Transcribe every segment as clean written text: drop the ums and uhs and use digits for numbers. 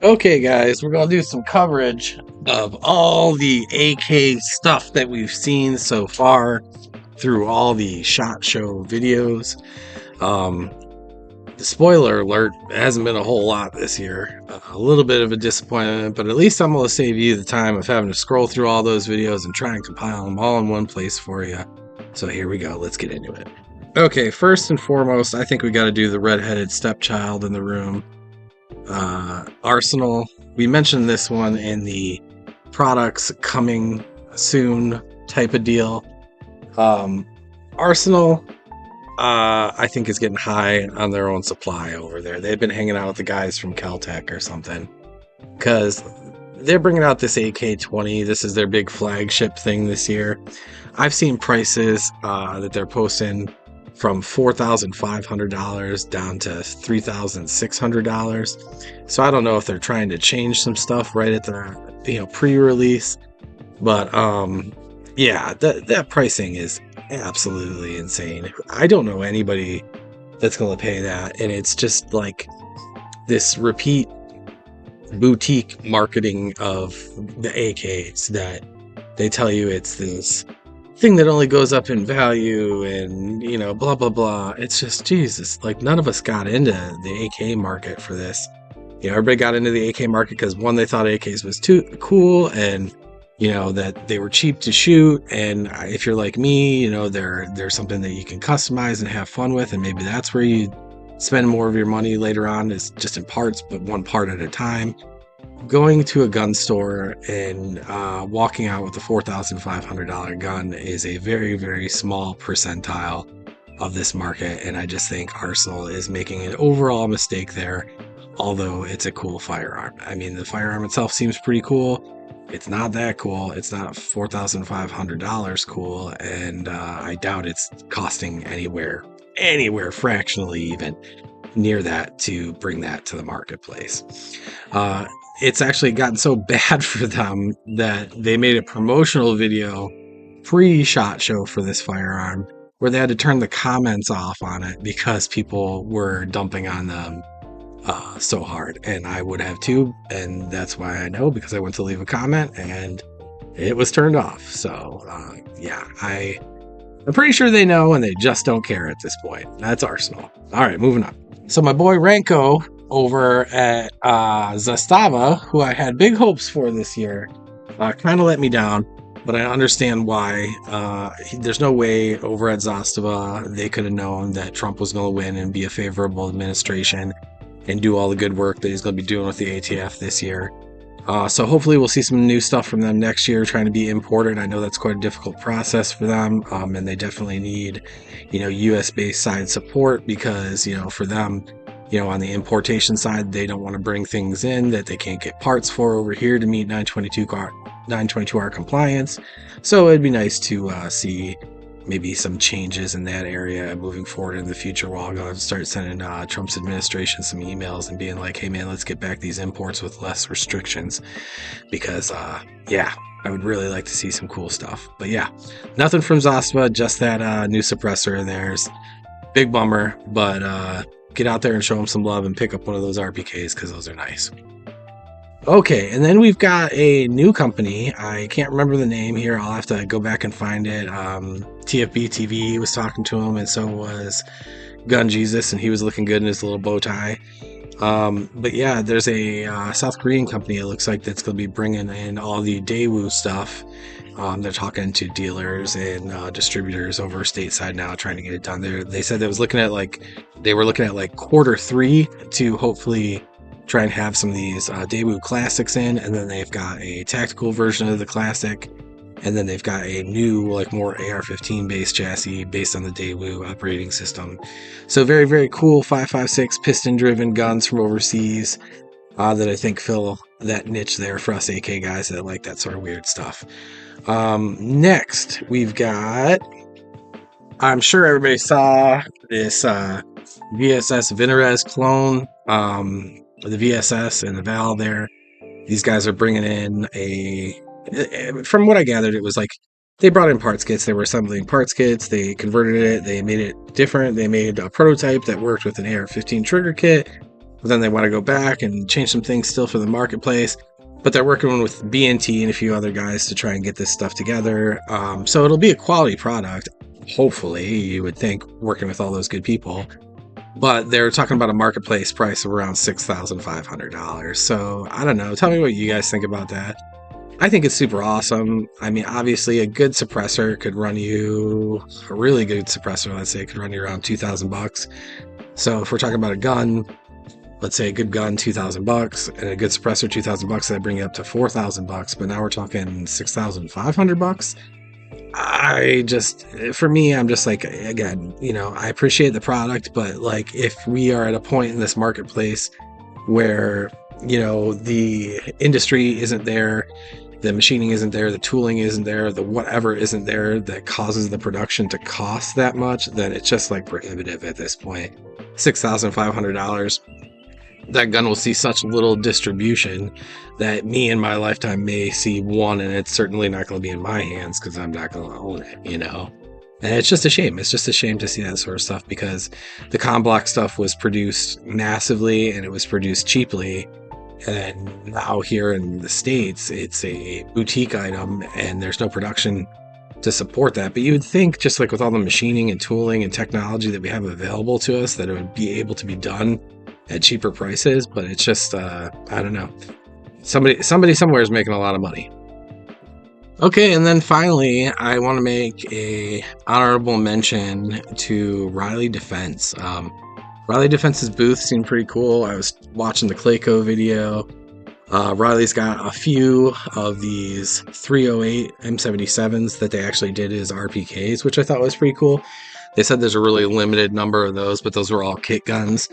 Okay, guys, we're going to do some coverage of all the AK stuff that we've seen so far through all the SHOT Show videos. Um, the spoiler alert, it hasn't been a whole lot this year. A little bit of a disappointment, but at least I'm going to save you the time of having to scroll through all those videos and try and compile them all in one place for you. So here we go. Let's get into it. Okay, first and foremost, I think we got to do the redheaded stepchild in the room. Arsenal. We mentioned this one in the products coming soon type of deal. Arsenal, I think, is getting high on their own supply over there. They've been hanging out with the guys from Caltech or something, because they're bringing out this AK-20. This is their big flagship thing this year. I've seen prices that they're posting from $4,500 down to $3,600. So I don't know if they're trying to change some stuff right at the pre-release, but yeah, that pricing is absolutely insane. I don't know anybody that's going to pay that, and it's just like this repeat boutique marketing of the AKs that they tell you it's this thing that only goes up in value and blah blah blah. It's just Jesus, like none of us got into the AK market for this. Everybody got into the AK market because one, they thought AKs was too cool, and that they were cheap to shoot, and if you're like me, there's something that you can customize and have fun with, and maybe that's where you spend more of your money later on, is just in parts, but one part at a time. Going to a gun store and walking out with a $4,500 gun is a very, very small percentile of this market, and I just think Arsenal is making an overall mistake there, although it's a cool firearm. I mean, the firearm itself seems pretty cool. It's not that cool. It's not $4,500 cool, and I doubt it's costing anywhere fractionally even near that to bring that to the marketplace. It's actually gotten so bad for them that they made a promotional video pre-SHOT Show for this firearm where they had to turn the comments off on it because people were dumping on them so hard, and I would have too, and that's why I know, because I went to leave a comment and it was turned off. So yeah, I'm pretty sure they know, and they just don't care at this point. That's Arsenal. All right, moving on. So my boy Ranko over at Zastava, who I had big hopes for this year, kind of let me down, but I understand why. There's no way over at Zastava they could have known that Trump was going to win and be a favorable administration and do all the good work that he's going to be doing with the ATF this year. So hopefully we'll see some new stuff from them next year, trying to be imported. I know that's quite a difficult process for them, and they definitely need, US-based side support, because, for them, on the importation side, they don't want to bring things in that they can't get parts for over here to meet 922R compliance. So it'd be nice to see maybe some changes in that area moving forward in the future. We're all going to start sending Trump's administration some emails and being like, hey man, let's get back these imports with less restrictions, because yeah, I would really like to see some cool stuff. But yeah, nothing from Zastava, just that new suppressor of theirs. Big bummer, but get out there and show them some love and pick up one of those RPKs, because those are nice. Okay, and then we've got a new company. I can't remember the name here. I'll have to go back and find it. TFB TV was talking to him, and so was Gun Jesus, and he was looking good in his little bow tie. But yeah, there's a South Korean company, it looks like, that's going to be bringing in all the Daewoo stuff. They're talking to dealers and distributors over stateside now, trying to get it done. They said they were looking at like Q3 to hopefully try and have some of these Daewoo classics in, and then they've got a tactical version of the classic, and then they've got a new, like, more AR-15 based chassis based on the Daewoo operating system. So very, very cool 5.56 piston driven guns from overseas that I think fill that niche there for us AK guys that like that sort of weird stuff. Next we've got, I'm sure everybody saw this VSS Vinz clone, the VSS and the Val there. These guys are bringing in from what I gathered, it was like they brought in parts kits. They were assembling parts kits. They converted it. They made it different. They made a prototype that worked with an AR-15 trigger kit. but then they want to go back and change some things still for the marketplace. But they're working with BNT and a few other guys to try and get this stuff together. So it'll be a quality product, hopefully, you would think, working with all those good people. But they're talking about a marketplace price of around $6,500. So I don't know. Tell me what you guys think about that. I think it's super awesome. I mean, obviously, a good suppressor could run you, a really good suppressor, let's say, could run you around $2,000. So if we're talking about a gun, let's say a good gun, $2,000, and a good suppressor, $2,000, that bring you up to $4,000. But now we're talking $6,500. For me, I'm just like, again, I appreciate the product, but like, if we are at a point in this marketplace where, the industry isn't there, the machining isn't there, the tooling isn't there, the whatever isn't there that causes the production to cost that much, then it's just like prohibitive at this point. $6,500. That gun will see such little distribution that me in my lifetime may see one, and it's certainly not going to be in my hands because I'm not going to own it, And it's just a shame. It's just a shame to see that sort of stuff, because the ComBlock stuff was produced massively and it was produced cheaply. And now here in the States, it's a boutique item and there's no production to support that. But you would think, just like with all the machining and tooling and technology that we have available to us, that it would be able to be done at cheaper prices. But it's just, I don't know. Somebody somewhere is making a lot of money. Okay, and then finally, I want to make a honorable mention to Riley Defense. Riley Defense's booth seemed pretty cool. I was watching the Clayco video. Riley's got a few of these 308 M77s that they actually did as RPKs, which I thought was pretty cool. They said there's a really limited number of those, but those were all kit guns.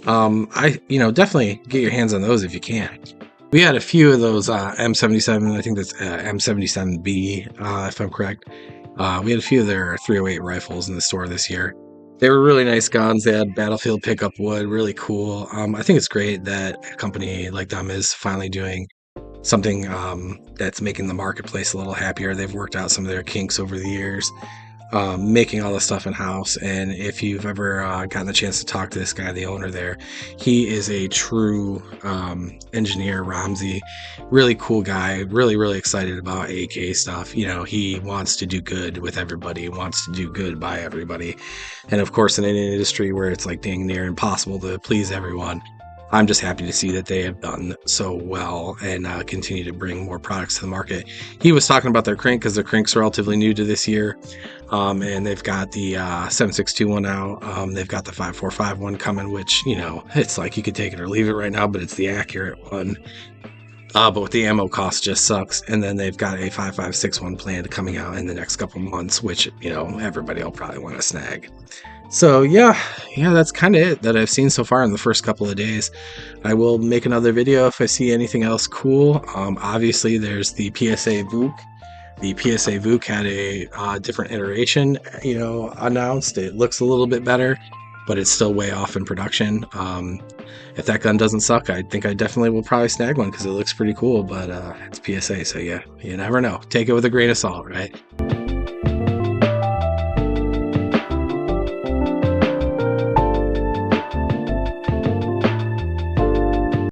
Definitely get your hands on those if you can. We had a few of those M77, I think that's M77B, if I'm correct. We had a few of their 308 rifles in the store this year. They were really nice guns. They had battlefield pickup wood, really cool. I think it's great that a company like them is finally doing something that's making the marketplace a little happier. They've worked out some of their kinks over the years, making all the stuff in-house. And if you've ever gotten the chance to talk to this guy, the owner there, he is a true engineer, Ramsey. Really cool guy, really, really excited about AK stuff. He wants to do good with everybody, wants to do good by everybody. And of course, in an industry where it's like dang near impossible to please everyone, I'm just happy to see that they have done so well and continue to bring more products to the market. He was talking about their crank, because their crank's relatively new to this year. And they've got the 7.62 out. They've got the 5.45 one coming, which, it's like you could take it or leave it right now, but it's the accurate one. But with the ammo cost just sucks. And then they've got a 5.56 one planned coming out in the next couple months, which, everybody will probably want to snag. So yeah, that's kind of it that I've seen so far in the first couple of days. I will make another video if I see anything else cool. Obviously, there's the PSA VOOC. The PSA VOOC had a different iteration, announced. It looks a little bit better, but it's still way off in production. If that gun doesn't suck, I think I definitely will probably snag one because it looks pretty cool, but it's PSA, so yeah, you never know. Take it with a grain of salt, right?